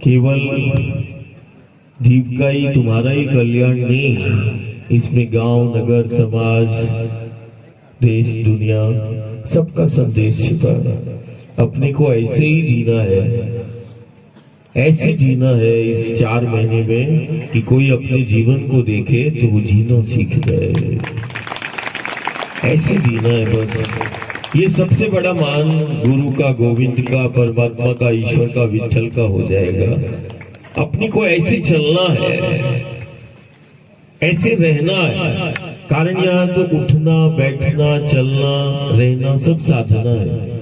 केवल जीव का ही तुम्हारा ही कल्याण नहीं, इसमें गांव, नगर, समाज, देश, दुनिया सबका संदेश छिपा है। अपने को ऐसे ही जीना है, ऐसे जीना है इस 4 महीने में कि कोई अपने जीवन को देखे तो वो जीना सीख जाए। ऐसे जीना है बस। ये सबसे बड़ा मान गुरु का, गोविंद का, परमात्मा का, ईश्वर का, विठल का हो जाएगा। अपने को ऐसे चलना है, ऐसे रहना है। कारण यहाँ तो उठना, बैठना, चलना, रहना सब साधना है।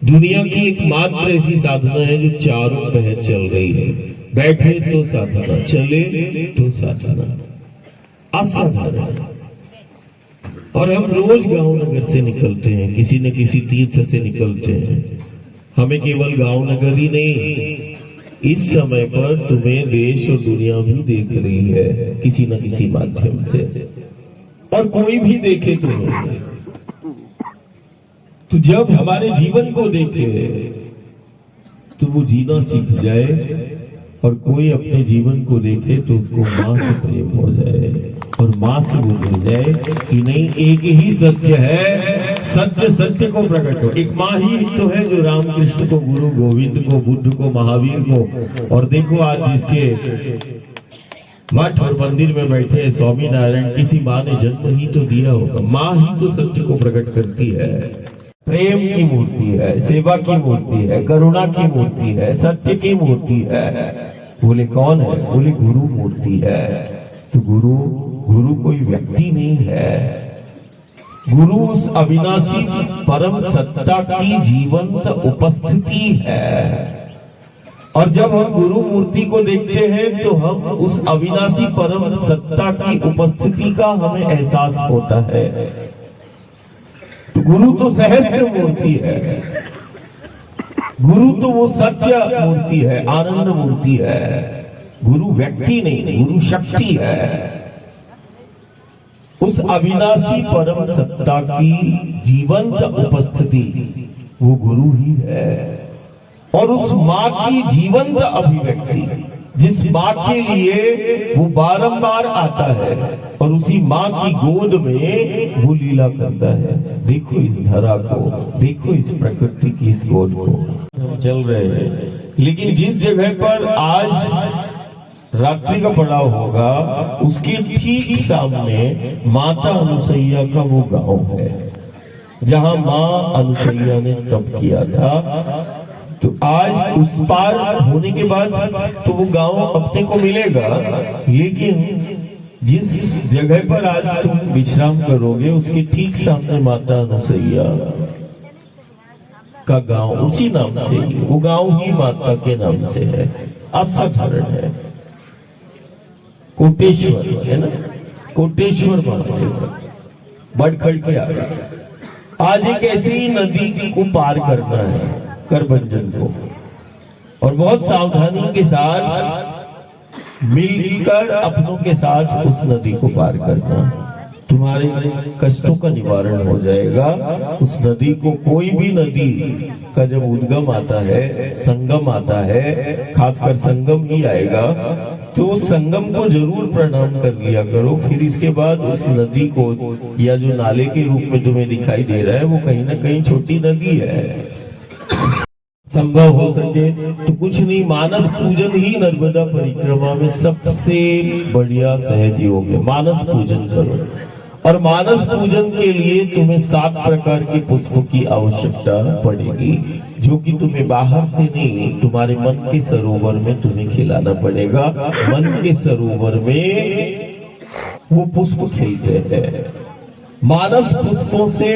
दुनिया की एकमात्र ऐसी साधना है जो चारों पहर चल रही है। बैठे तो साधना, चले तो साधना, असाधना। और हम रोज गांव नगर से निकलते हैं, किसी न किसी तीर्थ से निकलते हैं। हमें केवल गांव नगर ही नहीं, इस समय पर तुम्हें देश और दुनिया भी देख रही है किसी न किसी माध्यम से। और कोई भी देखे तुम्हें, तो जब हमारे जीवन को देखे तो वो जीना सीख जाए। और कोई अपने जीवन को देखे तो उसको मां से प्रेम हो जाए और मां से वो मिल जाए कि नहीं, एक ही सत्य है, सत्य सत्य को प्रकट हो। एक मां ही तो है जो रामकृष्ण को, गुरु गोविंद को, बुद्ध को, महावीर को। और देखो आज जिसके मठ और मंदिर में बैठे स्वामी नारायण, किसी माँ ने जन्म ही तो दिया होगा। माँ ही तो सत्य को प्रकट करती है। प्रेम की मूर्ति है, सेवा की मूर्ति है, करुणा की मूर्ति है, सत्य की मूर्ति है। बोले कौन है? बोले गुरु मूर्ति है। तो गुरु कोई व्यक्ति नहीं है, गुरु उस अविनाशी परम सत्ता की जीवंत उपस्थिति है। और जब हम गुरु मूर्ति को देखते हैं तो हम उस अविनाशी परम सत्ता की उपस्थिति का हमें एहसास होता है। तो गुरु तो सहस्त्र मूर्ति है, गुरु तो वो सत्य मूर्ति है, आनंद मूर्ति है। गुरु व्यक्ति नहीं, गुरु शक्ति है। उस अविनाशी परम सत्ता की जीवंत उपस्थिति वो गुरु ही है। और उस माँ की जीवंत अभिव्यक्ति, जिस माँ के लिए वो बारंबार आता है और उसी माँ की गोद में वो लीला करता है। देखो इस धरा को, देखो इस प्रकृति की इस गोद को। हम चल रहे हैं, लेकिन जिस जगह पर आज रात्रि का पड़ाव होगा उसके ठीक सामने माता अनुसैया का वो गांव है जहां माँ अनुसैया ने तप किया था। तो आज उस पार होने के बाद तो वो गांव अपने को मिलेगा, लेकिन जिस जगह पर आज तुम विश्राम करोगे उसके ठीक सामने माता अनुसैया का गांव, उसी नाम से ही, वो गांव ही माता के नाम से है। असाधारण है, कोटेश्वर है ना, कोटेश्वर महादेव बढ़खड़ के आ गया। आज एक ऐसी ही नदी को पार करना है, करभंजन को, और बहुत सावधानी के साथ मिलकर अपनों के साथ उस नदी को पार करना। तुम्हारे कष्टों का निवारण हो जाएगा। उस नदी को, कोई भी नदी का जब उद्गम आता है, संगम आता है, खासकर संगम ही आएगा, तो संगम को जरूर प्रणाम कर लिया करो। फिर इसके बाद उस नदी को, या जो नाले के रूप में तुम्हें दिखाई दे रहा है, वो कहीं ना कहीं छोटी नदी है। संभव हो सके तो कुछ नहीं, मानस पूजन ही नर्मदा परिक्रमा में सबसे बढ़िया सहज योग है। मानस पूजन करो, और मानस पूजन के लिए तुम्हें 7 प्रकार के पुष्पों की आवश्यकता पड़ेगी, जो कि तुम्हें बाहर से नहीं, तुम्हारे मन के सरोवर में तुम्हें खिलाना पड़ेगा। मन के सरोवर में वो पुष्प खिलते हैं। मानस पुष्पों से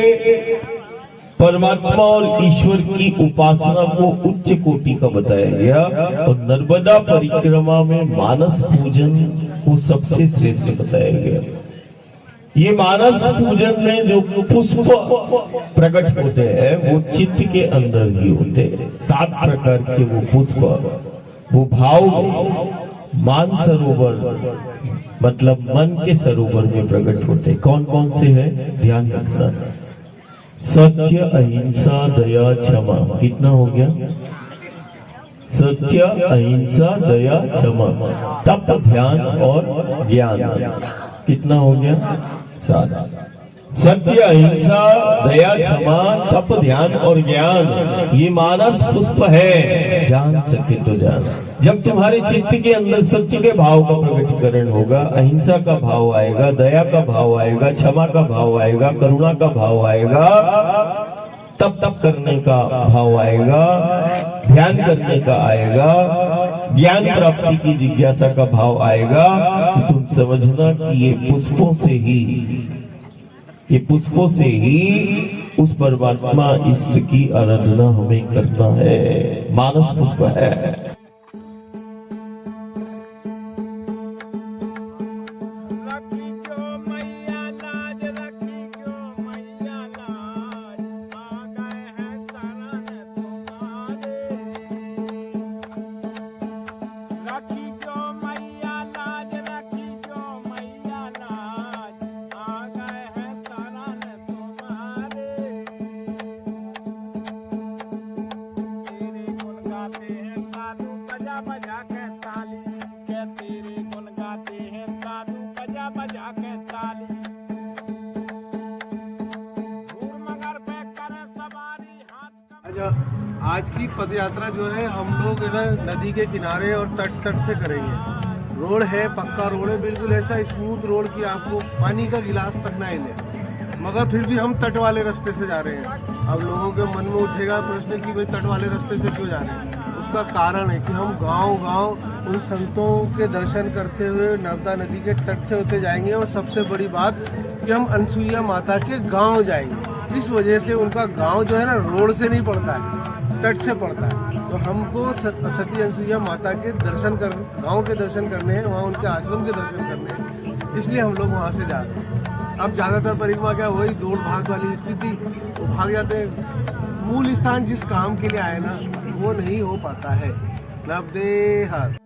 परमात्मा और ईश्वर की उपासना को उच्च कोटि का बताया गया, और नर्मदा परिक्रमा में मानस पूजन को सबसे श्रेष्ठ बताया गया। ये मानस पूजन में जो पुष्प प्रकट होते हैं वो चित्त के अंदर ही होते हैं। 7 प्रकार के वो पुष्प, वो भाव मान सरोवर, मतलब मन के सरोवर में प्रकट होते हैं। कौन कौन से हैं, ध्यान रखना। सत्य, अहिंसा, दया, क्षमा, कितना हो गया? सत्य, अहिंसा, दया, क्षमा, तप, ध्यान और ज्ञान। कितना हो गया? 7। सत्य, अहिंसा, दया, क्षमा, तप, ध्यान और ज्ञान, ये मानस पुष्प है। जान सके तो जान। जब तुम्हारे चित्त के अंदर सत्य के भाव का प्रकटीकरण होगा, अहिंसा का भाव आएगा, दया का भाव आएगा, क्षमा का भाव आएगा, करुणा का भाव आएगा, तप करने का भाव आएगा, ध्यान करने का आएगा, ज्ञान प्राप्ति की जिज्ञासा का भाव आएगा, तो तुम समझना कि ये पुष्पों से ही उस परमात्मा इष्ट की आराधना हमें करना है। मानस पुष्प है। आज की पद यात्रा जो है हम लोग इधर नदी के किनारे और तट से करेंगे। रोड है, पक्का रोड है, बिल्कुल ऐसा स्मूथ रोड कि आपको पानी का गिलास तक ना ले। मगर फिर भी हम तट वाले रास्ते से जा रहे हैं। अब लोगों के मन में उठेगा प्रश्न कि भाई तट वाले रास्ते से क्यों जा रहे हैं? उसका कारण है कि हम गांव उन संतों के दर्शन करते हुए नर्मदा नदी के तट से होते जाएंगे। और सबसे बड़ी बात कि हम अनसुईया माता के गाँव जाएंगे। इस वजह से उनका गाँव जो है ना रोड से नहीं पड़ता है, तट से पड़ता है। तो हमको सती अनसुईया माता के दर्शन कर गाँव के दर्शन करने हैं, वहाँ उनके आश्रम के दर्शन करने हैं, इसलिए हम लोग वहाँ से जा रहे हैं। अब ज़्यादातर परिक्रमा क्या वही दौड़ भाग वाली स्थिति, वो भाग जाते हैं। मूल स्थान जिस काम के लिए आए ना वो नहीं हो पाता है। नवदेहर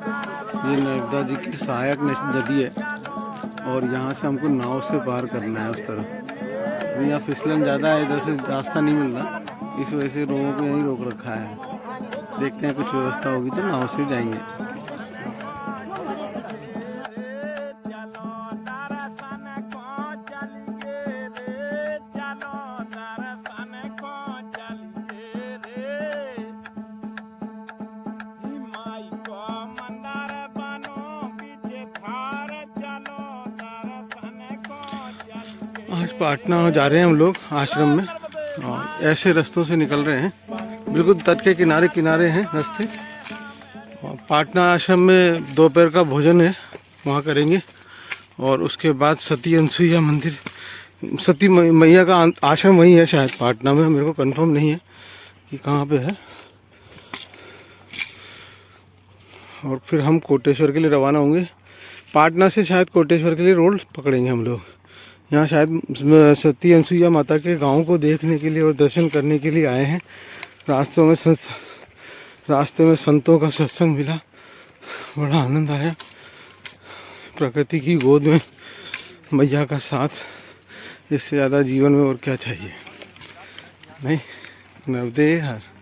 ये नर्मदा जी की सहायक नदी है और यहाँ से हमको नाव से पार करना है उस तरफ। अभी यहाँ फिसलन ज़्यादा है, इधर से रास्ता नहीं मिल रहा, इस वजह से लोगों को यहीं रोक रखा है। देखते हैं कुछ व्यवस्था होगी तो नाव से जाएंगे। आज पाटना जा रहे हैं हम लोग आश्रम में और ऐसे रास्तों से निकल रहे हैं, बिल्कुल तट के किनारे किनारे हैं रास्ते। पाटना आश्रम में दोपहर का भोजन है, वहाँ करेंगे और उसके बाद सती अनसुईया मंदिर, सती मैया का आश्रम वहीं है शायद पाटना में, मेरे को कंफर्म नहीं है कि कहाँ पे है। और फिर हम कोटेश्वर के लिए रवाना होंगे। पाटना से शायद कोटेश्वर के लिए रोड पकड़ेंगे हम लोग। यहाँ शायद सती अनसुईया माता के गांव को देखने के लिए और दर्शन करने के लिए आए हैं। रास्ते में संतों का सत्संग मिला, बड़ा आनंद आया। प्रकृति की गोद में मैया का साथ, इससे ज़्यादा जीवन में और क्या चाहिए। नहीं, नर्मदे हर।